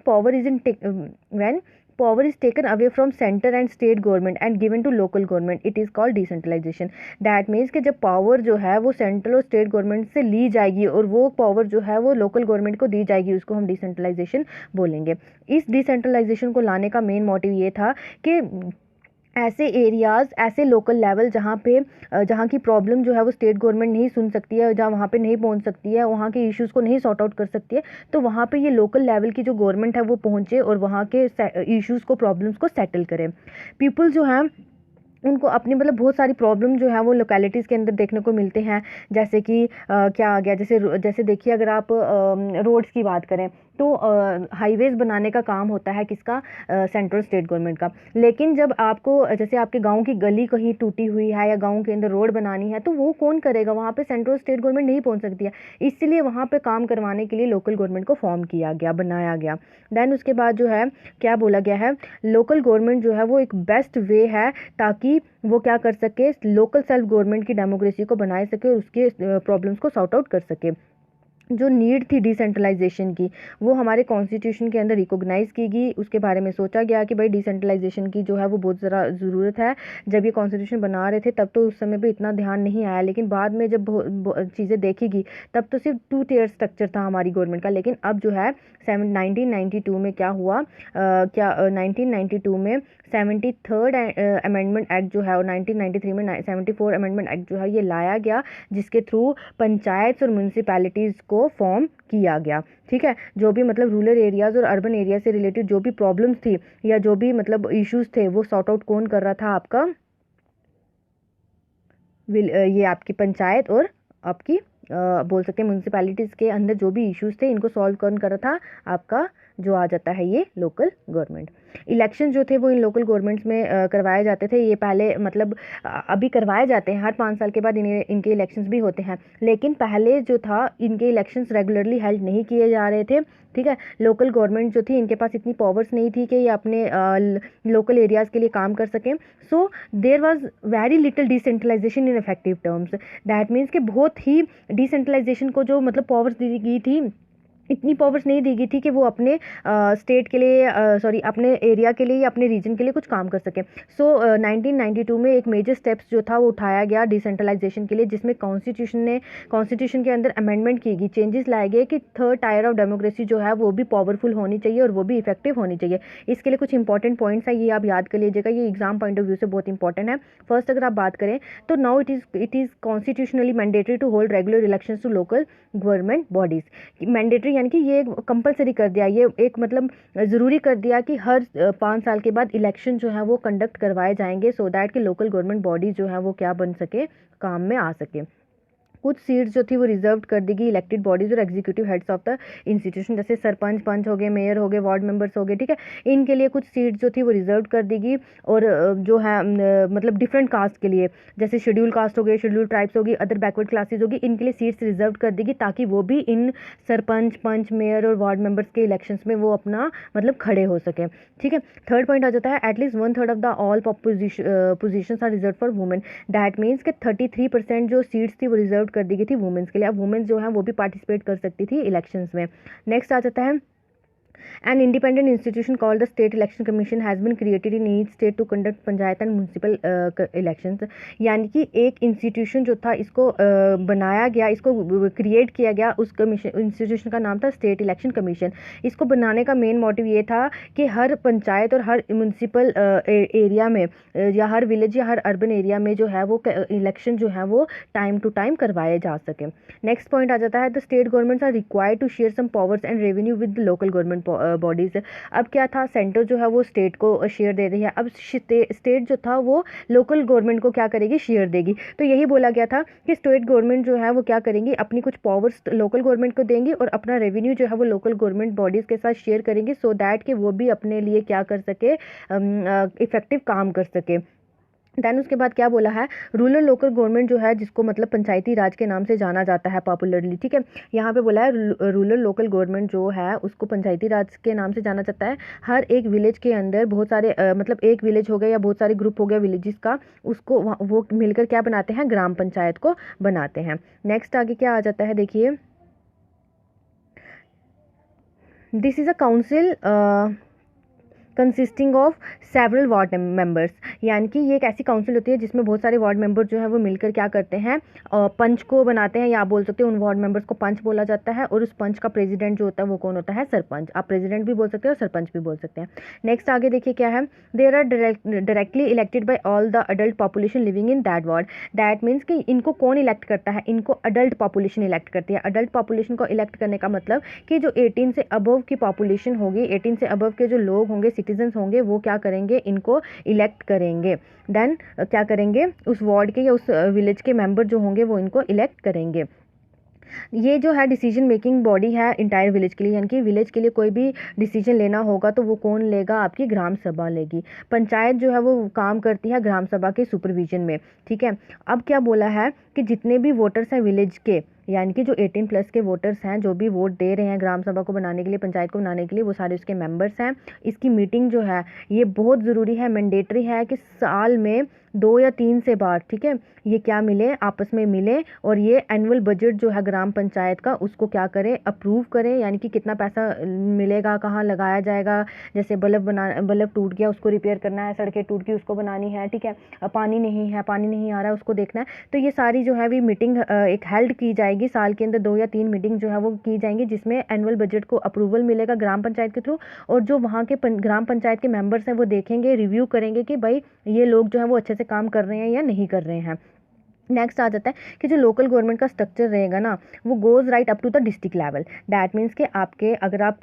power is taken away from center and state government and given to local government, it is called decentralization. That means कि जब पावर जो है वो सेंट्रल और स्टेट गवर्नमेंट से ली जाएगी और वो पावर जो है वो लोकल गवर्नमेंट को दी जाएगी, उसको हम डिसेंट्रलाइजेशन बोलेंगे। इस डिसेंट्रलाइजेशन को लाने का मेन मोटिव ये था कि ऐसे एरियाज़, ऐसे लोकल लेवल जहाँ की प्रॉब्लम जो है वो स्टेट गवर्नमेंट नहीं सुन सकती है, जहाँ वहाँ पे नहीं पहुँच सकती है, वहाँ के इश्यूज़ को नहीं सॉर्ट आउट कर सकती है, तो वहाँ पे ये लोकल लेवल की जो गवर्नमेंट है वो पहुँचे और वहाँ के इश्यूज़ को, प्रॉब्लम्स को सेटल करें। पीपल जो हैं उनको अपनी मतलब बहुत सारी प्रॉब्लम जो है वो लोकेलिटीज़ के अंदर देखने को मिलते हैं, जैसे कि क्या आ गया, जैसे देखिए, अगर आप रोड्स की बात करें तो हाईवेज़ बनाने का काम होता है किसका, सेंट्रल स्टेट गवर्नमेंट का। लेकिन जब आपको, जैसे आपके गांव की गली कहीं टूटी हुई है या गांव के अंदर रोड बनानी है, तो वो कौन करेगा, वहाँ पे सेंट्रल स्टेट गवर्नमेंट नहीं पहुँच सकती है। इसलिए वहाँ पे काम करवाने के लिए लोकल गवर्नमेंट को फॉर्म किया गया, बनाया गया। दैन उसके बाद जो है क्या बोला गया है, लोकल गवर्नमेंट जो है वो एक बेस्ट वे है, ताकि वो क्या कर सके, लोकल सेल्फ गवर्नमेंट की डेमोक्रेसी को बनाए सके और उसके प्रॉब्लम्स को सॉर्ट आउट कर सके। जो नीड थी डिसेंट्रलाइजेशन की वो हमारे कॉन्स्टिट्यूशन के अंदर रिकॉग्नाइज़ की गई। उसके बारे में सोचा गया कि भाई डिसेंट्रलाइजेशन की जो है वो बहुत ज़रा ज़रूरत है। जब ये कॉन्स्टिट्यूशन बना रहे थे तब तो उस समय पे इतना ध्यान नहीं आया, लेकिन बाद में जब चीज़ें देखी गई तब तो सिर्फ 2 टियर स्ट्रक्चर था हमारी गवर्नमेंट का। लेकिन अब जो है 1992 में क्या हुआ, 1992 में 73rd अमेंडमेंट एक्ट जो है और 1993 में 74 अमेंडमेंट एक्ट जो है ये लाया गया, जिसके थ्रू पंचायत और म्यूनसिपैलिटीज़ को फॉर्म किया गया। ठीक है, जो भी मतलब रूरल एरियाज़ और अर्बन एरिया से रिलेटेड जो भी प्रॉब्लम्स थी या जो भी मतलब इश्यूज थे वो सॉर्ट आउट कौन कर रहा था, आपका ये आपकी पंचायत और आपकी बोल सकते हैं म्यूनसिपैलिटीज़ के अंदर जो भी इश्यूज थे इनको सॉल्व कौन कर रहा था, आपका जो आ जाता है ये लोकल गवर्नमेंट। इलेक्शन जो थे वो इन लोकल गवर्नमेंट्स में करवाए जाते थे। ये पहले मतलब अभी करवाए जाते हैं, हर 5 साल के बाद इनके इलेक्शंस भी होते हैं, लेकिन पहले जो था इनके इलेक्शंस रेगुलरली हेल्ड नहीं किए जा रहे थे। ठीक है, लोकल गवर्नमेंट जो थी इनके पास इतनी पावर्स नहीं थी कि ये अपने लोकल एरियाज़ के लिए काम कर सकें। So there was very little decentralization in effective terms. That means कि बहुत ही डिसेंट्रलाइजेशन को जो मतलब पावर्स दी गई थी, इतनी पावर्स नहीं दी गई थी कि वो अपने स्टेट के लिए सॉरी अपने एरिया के लिए या अपने रीजन के लिए कुछ काम कर सकें। सो 1992 में एक मेजर स्टेप्स जो था वो उठाया गया डिसेंट्रलाइजेशन के लिए, जिसमें कॉन्स्टिट्यूशन के अंदर अमेंडमेंट की गई, चेंजेस लाए गए कि 3rd टायर ऑफ डेमोक्रेसी जो है वो भी पावरफुल होनी चाहिए और वो भी इफेक्टिव होनी चाहिए। इसके लिए कुछ इंपॉर्टेंट पॉइंट्स हैं, ये आप याद कर लीजिएगा, ये एग्जाम पॉइंट ऑफ व्यू से बहुत इंपॉर्टेंट है। फर्स्ट अगर आप बात करें तो now it is constitutionally mandatory to hold regular elections to local government bodies. Mandatory यानी कि ये कंपलसरी कर दिया, ये एक मतलब ज़रूरी कर दिया कि हर 5 साल के बाद इलेक्शन जो है वो कंडक्ट करवाए जाएंगे, सो दैट कि लोकल गवर्नमेंट बॉडी जो है वो क्या बन सके, काम में आ सके। कुछ सीट्स जो थी वो रिजर्व कर दी गई इलेक्टेड बॉडीज और executive heads of the institution, जैसे सरपंच, पंच हो गए, मेयर हो गए, वार्ड मेंबर्स हो गए। ठीक है, इनके लिए कुछ सीट्स जो थी वो रिजर्व कर दी गई। और जो है मतलब डिफरेंट कास्ट के लिए, जैसे शेड्यूल कास्ट हो गए, शेड्यूल ट्राइब्स होगी, अदर बैकवर्ड क्लासेज होगी, इनके लिए सीट्स रिजर्व कर दी गई ताकि वो भी इन सरपंच, पंच, मेयर और वार्ड मेंबर्स के इलेक्शंस में वो अपना मतलब खड़े हो सके। ठीक है, थर्ड पॉइंट आ जाता है at least 1/3 of the all position are reserve for women. That means कि 33% जो सीट्स थी वो रिजर्व कर दी गई थी वुमेन्स के लिए। अब वुमेन्स जो है वो भी पार्टिसिपेट कर सकती थी इलेक्शंस में। नेक्स्ट आ जाता है An independent institution called the State Election Commission has been created in each state to conduct panchayat and municipal elections. यानी कि एक इंस्टीट्यूशन जो था इसको बनाया गया, इसको क्रिएट किया गया, उस कमीशन इंस्टीट्यूशन का नाम था स्टेट इलेक्शन कमीशन। इसको बनाने का मेन मोटिव ये था कि हर पंचायत और हर म्यूनसिपल एरिया में या हर विलेज या हर अर्बन एरिया में जो है वो इलेक्शन जो है वो टाइम टू टाइम करवाए जा सके। नेक्स्ट पॉइंट आ जाता है the state governments are required to share some powers and revenue with the local government bodies. अब क्या था, सेंटर जो है वो स्टेट को शेयर दे रही है, अब स्टेट जो था वो लोकल गवर्नमेंट को क्या करेगी, शेयर देगी। तो यही बोला गया था कि स्टेट गवर्नमेंट जो है वो क्या करेंगी, अपनी कुछ पावर्स लोकल गवर्नमेंट को देंगी और अपना रेवेन्यू जो है वो लोकल गवर्नमेंट बॉडीज़ के साथ शेयर करेंगी, सो दैट कि वो भी अपने लिए क्या कर सके, इफेक्टिव काम कर सके। दैन उसके बाद क्या बोला है, रूरल लोकल गवर्नमेंट जो है जिसको मतलब पंचायती राज के नाम से जाना जाता है पॉपुलरली। ठीक है, यहाँ पे बोला है रूरल लोकल गवर्नमेंट जो है उसको पंचायती राज के नाम से जाना जाता है। हर एक विलेज के अंदर बहुत सारे मतलब एक विलेज हो गया या बहुत सारे ग्रुप हो गया विलेजेस का, उसको वो मिलकर क्या बनाते हैं, ग्राम पंचायत को बनाते हैं। नेक्स्ट आगे क्या आ जाता है, देखिए this is a council consisting of several ward members. यानी कि ये एक ऐसी काउंसिल होती है जिसमें बहुत सारे वार्ड मेंबर जो है वो मिलकर क्या करते हैं, पंच को बनाते हैं, या आप बोल सकते हैं उन वार्ड मेंबर्स को पंच बोला जाता है। और उस पंच का प्रेसिडेंट जो होता है वो कौन होता है, सरपंच। आप प्रेसिडेंट भी बोल सकते हैं और सरपंच भी बोल सकते हैं। नेक्स्ट आगे देखिए क्या है, there are directly elected by all the adult population living in that ward. That means कि इनको कौन इलेक्ट करता है, इनको अडल्ट पॉपुलेशन इलेक्ट करती है। अडल्ट पॉपुलेशन को इलेक्ट करने का मतलब कि जो 18 से अबव की पॉपुलेशन होगी, 18 से अबव के जो लोग होंगे, सिटीजन्स होंगे, वो क्या करेंगे, इनको इलेक्ट करेंगे। देन क्या करेंगे, उस वार्ड के या उस विलेज के मेंबर जो होंगे वो इनको इलेक्ट करेंगे। ये जो है डिसीजन मेकिंग बॉडी है इंटायर विलेज के लिए, यानी कि विलेज के लिए कोई भी डिसीजन लेना होगा तो वो कौन लेगा, आपकी ग्राम सभा लेगी। पंचायत जो है वो काम करती है ग्राम सभा के सुपरविजन में। ठीक है, अब क्या बोला है कि जितने भी वोटर्स हैं विलेज के, यानी कि जो 18+ के वोटर्स हैं, जो भी वोट दे रहे हैं ग्राम सभा को बनाने के लिए, पंचायत को बनाने के लिए, वो सारे उसके मेंबर्स हैं। इसकी मीटिंग जो है ये बहुत ज़रूरी है, मैंडेटरी है कि साल में 2 या 3 से बार, ठीक है, ये क्या मिले, आपस में मिले और ये एनुअल बजट जो है ग्राम पंचायत का उसको क्या करें, अप्रूव करें, यानी कि कितना पैसा मिलेगा, कहाँ लगाया जाएगा। जैसे बल्ब टूट गया उसको रिपेयर करना है, सड़कें टूट गई उसको बनानी है, ठीक है, पानी नहीं है, पानी नहीं आ रहा है उसको देखना है। तो ये सारी जो है भी मीटिंग एक हेल्ड की जाएगी साल के अंदर, 2 या 3 मीटिंग जो है वो की जाएंगी, जिसमें एनुअल बजट को अप्रूवल मिलेगा ग्राम पंचायत के थ्रू। और जो वहाँ के ग्राम पंचायत के मेंबर्स हैं वो देखेंगे, रिव्यू करेंगे कि भाई ये लोग जो है वो अच्छे से काम कर रहे हैं या नहीं कर रहे हैं। नेक्स्ट आ जाता है कि जो लोकल गवर्नमेंट का स्ट्रक्चर रहेगा ना, वो goes right up to the district level. That means कि आपके अगर आप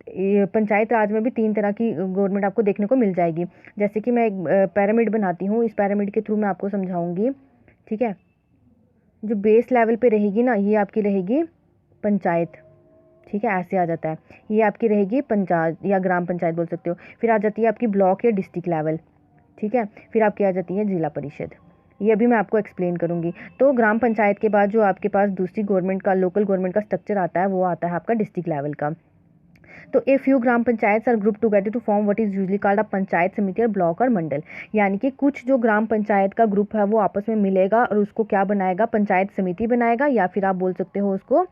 पंचायत राज में भी 3 तरह की गवर्नमेंट आपको देखने को मिल जाएगी। जैसे कि मैं एक पैरामिड बनाती हूँ, इस पैरामिड के थ्रू मैं आपको समझाऊंगी, ठीक है। जो बेस लेवल पे रहेगी ना, ये आपकी रहेगी पंचायत, ठीक है, ऐसे आ जाता है। ये आपकी रहेगी पंचायत या ग्राम पंचायत बोल सकते हो। फिर आ जाती है आपकी ब्लॉक या डिस्ट्रिक्ट लेवल, ठीक है। फिर आपकी आ जाती है जिला परिषद। ये अभी मैं आपको एक्सप्लेन करूंगी। तो ग्राम पंचायत के बाद जो आपके पास दूसरी गवर्नमेंट का, लोकल गवर्नमेंट का स्ट्रक्चर आता है, वो आता है आपका डिस्ट्रिक्ट लेवल का। तो a few gram panchayat are group together to form what is usually called a panchayat samiti और ब्लॉक और मंडल। यानी कि कुछ जो ग्राम पंचायत का ग्रुप है वो आपस में मिलेगा और उसको क्या बनाएगा, पंचायत समिति बनाएगा, या फिर आप बोल सकते हो उसको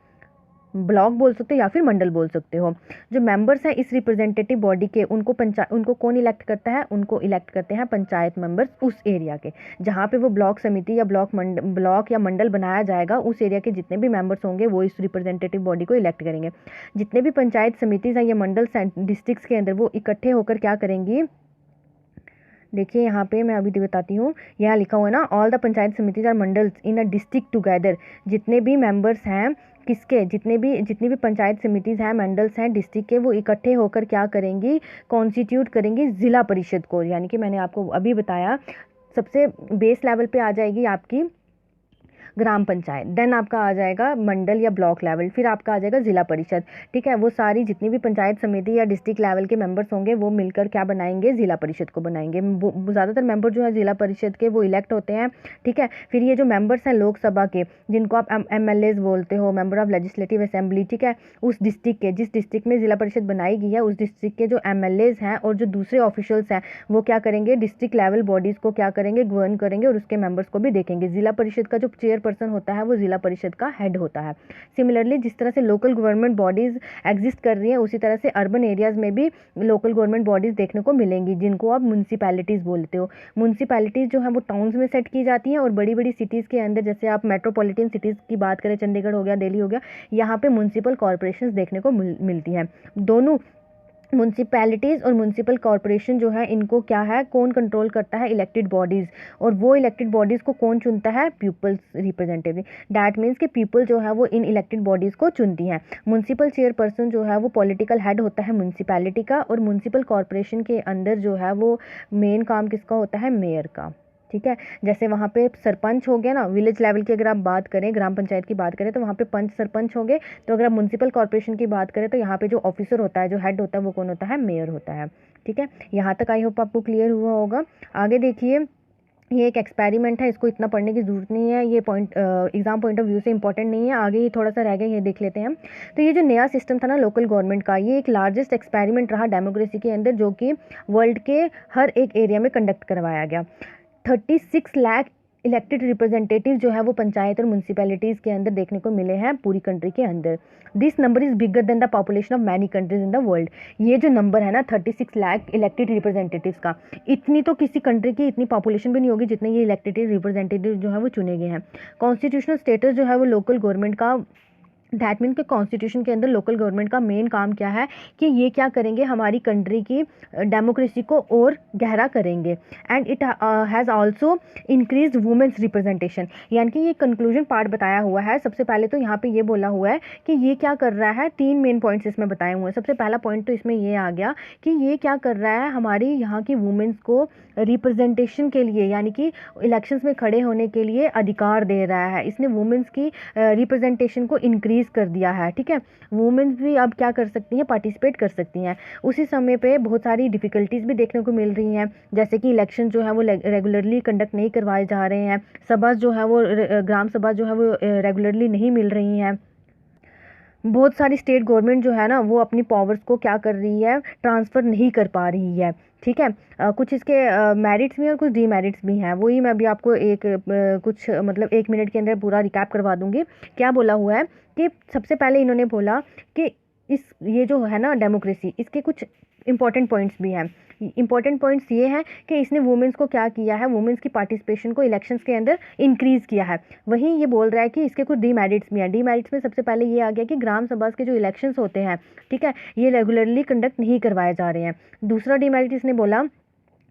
ब्लॉक बोल सकते हो या फिर मंडल बोल सकते हो। जो मेंबर्स हैं इस रिप्रेजेंटेटिव बॉडी के, उनको कौन इलेक्ट करता है, उनको इलेक्ट करते हैं पंचायत मेंबर्स उस एरिया के। जहाँ पे वो ब्लॉक समिति या ब्लॉक या मंडल बनाया जाएगा, उस एरिया के जितने भी मेंबर्स होंगे वो इस रिप्रेजेंटेटिव बॉडी को इलेक्ट करेंगे। जितने भी पंचायत समितिज हैं या मंडल्स हैं डिस्ट्रिक्ट्स के अंदर, वो इकट्ठे होकर क्या करेंगी, देखिए यहाँ पे मैं अभी बताती हूँ, यहाँ लिखा हुआ है ना, all the panchayat samitis are mandals in a district together. जितने भी मेंबर्स हैं किसके, जितनी भी पंचायत समितिज हैं, मंडल्स हैं डिस्ट्रिक्ट के, वो इकट्ठे होकर क्या करेंगी, कॉन्स्टिट्यूट करेंगी जिला परिषद को। यानी कि मैंने आपको अभी बताया, सबसे बेस लेवल पे आ जाएगी आपकी ग्राम पंचायत, देन आपका आ जाएगा मंडल या ब्लॉक लेवल, फिर आपका आ जाएगा जिला परिषद, ठीक है। वो सारी जितनी भी पंचायत समिति या डिस्ट्रिक्ट लेवल के मेंबर्स होंगे वो मिलकर क्या बनाएंगे, जिला परिषद को बनाएंगे। ज़्यादातर मेंबर जो है जिला परिषद के वो इलेक्ट होते हैं, ठीक है। फिर ये जो मेंबर्स हैं लोकसभा के, जिनको आप MLAs बोलते हो, मेंबर ऑफ लेजिस्लेटिव असेंबली, ठीक है, उस डिस्ट्रिक्ट के, जिस डिस्ट्रिक्ट में जिला परिषद बनाई गई है, उस डिस्ट्रिक्ट के जो MLAs हैं और जो दूसरे ऑफिशियल्स हैं, वो क्या करेंगे, डिस्ट्रिक्ट लेवल बॉडीज़ को क्या करेंगे, गवर्न करेंगे और उसके मेंबर्स को भी देखेंगे। जिला परिषद का जो चेयरपर्सन होता है वो जिला परिषद का हेड होता है। सिमिलरली जिस तरह से लोकल गवर्नमेंट बॉडीज एग्जिस्ट कर रही हैं, उसी तरह से अर्बन एरियाज में भी लोकल गवर्नमेंट बॉडीज देखने को मिलेंगी, जिनको आप म्यूनसिपैलिटीज़ बोलते हो। म्यूनसिपैलिटीज़ जो है वो टाउन्स में सेट की जाती हैं और बड़ी बड़ी सिटीज़ के अंदर, जैसे आप मेट्रोपॉलिटन सिटीज़ की बात करें, चंडीगढ़ हो गया, दिल्ली हो गया, यहाँ पे म्यूनसिपल कॉरपोरेशंस देखने को मिलती हैं। दोनों म्यूनसिपैलिटीज़ और म्यूनसिपल कॉरपोरेशन जो है, इनको क्या है, कौन कंट्रोल करता है, इलेक्टेड बॉडीज़। और वो इलेक्टेड बॉडीज़ को कौन चुनता है, पीपल्स रिप्रेजेंटेटिव। दैट मीन्स कि पीपल जो है वो इन इलेक्टेड बॉडीज़ को चुनती हैं। म्यूनसिपल चेयरपर्सन जो है वो पॉलिटिकल हेड होता है म्यूनसिपैलिटी का, और म्यूनसिपल कॉरपोरेशन के अंदर जो है वो मेन काम किसका होता है, मेयर का, ठीक है। जैसे वहाँ पे सरपंच हो गया ना, विलेज लेवल की अगर आप बात करें, ग्राम पंचायत की बात करें, तो वहाँ पे पंच सरपंच हो गए। तो अगर आप म्यूनसिपल कॉर्पोरेशन की बात करें, तो यहाँ पे जो ऑफिसर होता है, जो हेड होता है, वो कौन होता है, मेयर होता है, ठीक है। यहाँ तक आई होप आपको क्लियर हुआ होगा। आगे देखिए, ये एक एक्सपेरिमेंट है, इसको इतना पढ़ने की ज़रूरत नहीं है, ये point exam point of view से इंपॉर्टेंट नहीं है। आगे ये थोड़ा सा रह गया, ये देख लेते हैं हम। तो ये जो नया सिस्टम था ना लोकल गवर्नमेंट का, ये एक लार्जेस्ट एक्सपेरिमेंट रहा डेमोक्रेसी के अंदर, जो कि वर्ल्ड के हर एक एरिया में कंडक्ट करवाया गया। 36 लाख इलेक्टेड रिप्रेजेंटेटिव जो है वो पंचायत और म्यूनसिपैलिटीज़ के अंदर देखने को मिले हैं पूरी कंट्री के अंदर। This number is bigger then the population of many countries in the world. ये जो नंबर है ना 36 लाख इलेक्टेड रिप्रेजेंटेटिव्स का, इतनी तो किसी कंट्री की इतनी पॉपुलेशन भी नहीं होगी जितने ये इलेक्टेड रिप्रेजेंटेटिव जो है वो चुने गए हैं। कॉन्स्टिट्यूशनल स्टेटस जो है वो लोकल गवर्नमेंट का, दैट मीन के कॉन्स्टिट्यूशन के अंदर लोकल गवर्नमेंट का मेन काम क्या है कि ये क्या करेंगे, हमारी कंट्री की डेमोक्रेसी को और गहरा करेंगे। And it has also increase women's representation. यानी कि ये कंक्लूजन पार्ट बताया हुआ है। सबसे पहले तो यहाँ पे ये बोला हुआ है कि ये क्या कर रहा है, 3 मेन पॉइंट्स इसमें बताए हुए हैं। सबसे पहला पॉइंट तो इसमें ये आ गया कि ये क्या कर रहा है, हमारी यहाँ की वुमेन्स को रिप्रेजेंटेशन के लिए, यानी कि इलेक्शंस में खड़े होने के लिए अधिकार दे रहा है। इसने वुमेन्स की रिप्रेजेंटेशन को इंक्रीज इंक्रीज़ कर दिया है, ठीक है। वुमेन्स भी अब क्या कर सकती हैं, पार्टिसिपेट कर सकती हैं। उसी समय पे बहुत सारी डिफ़िकल्टीज़ भी देखने को मिल रही हैं, जैसे कि इलेक्शन जो है वो रेगुलरली कंडक्ट नहीं करवाए जा रहे हैं, सभा जो है वो ग्राम सभा जो है वो रेगुलरली नहीं मिल रही हैं। बहुत सारी स्टेट गवर्नमेंट जो है ना वो अपनी पावर्स को क्या कर रही है, ट्रांसफ़र नहीं कर पा रही है, ठीक है। कुछ इसके मेरिट्स भी हैं और कुछ डीमेरिट्स भी हैं, वही मैं अभी आपको कुछ मतलब 1 मिनट के अंदर पूरा रिकैप करवा दूंगी। क्या बोला हुआ है कि सबसे पहले इन्होंने बोला कि ये जो है ना डेमोक्रेसी, इसके कुछ इंपॉर्टेंट पॉइंट्स भी हैं। इंपॉर्टेंट पॉइंट्स ये हैं कि इसने वुमेंस को क्या किया है, वुमेंस की पार्टिसिपेशन को इलेक्शंस के अंदर इंक्रीज़ किया है। वहीं ये बोल रहा है कि इसके कुछ डीमेरिट्स भी हैं। डीमेरिट्स में सबसे पहले ये आ गया कि ग्राम सभा के जो इलेक्शंस होते हैं, ठीक है, ये रेगुलरली कंडक्ट नहीं करवाए जा रहे हैं। दूसरा डीमेरिट इसने बोला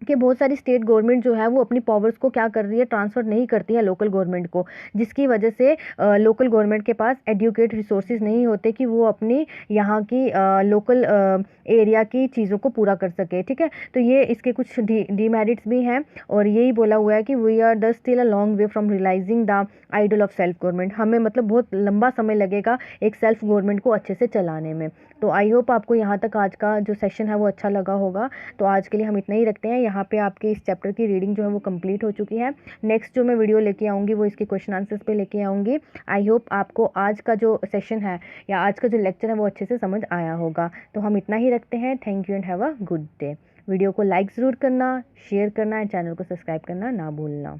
कि बहुत सारी स्टेट गवर्नमेंट जो है वो अपनी पावर्स को क्या कर रही है, ट्रांसफ़र नहीं करती है लोकल गवर्नमेंट को, जिसकी वजह से लोकल गवर्नमेंट के पास एडुकेट रिसोर्सेज नहीं होते कि वो अपनी यहाँ की लोकल एरिया की चीज़ों को पूरा कर सके, ठीक है। तो ये इसके कुछ डीमेरिट्स भी हैं, और यही बोला हुआ है कि we are the still a long way from realizing the ideal of self government. हमें मतलब बहुत लंबा समय लगेगा एक सेल्फ गवर्नमेंट को अच्छे से चलाने में। तो आई होप आपको यहाँ तक आज का जो सेशन है वो अच्छा लगा होगा। तो आज के लिए हम इतना ही रखते हैं। यहाँ पे आपके इस चैप्टर की रीडिंग जो है वो कंप्लीट हो चुकी है। नेक्स्ट जो मैं वीडियो लेके आऊँगी वो इसके क्वेश्चन आंसर्स पे लेके आऊँगी। आई होप आपको आज का जो सेशन है या आज का जो लेक्चर है वो अच्छे से समझ आया होगा। तो हम इतना ही रखते हैं। Thank you and have a good day. Video को लाइक ज़रूर करना, शेयर करना एंड चैनल को सब्सक्राइब करना ना भूलना।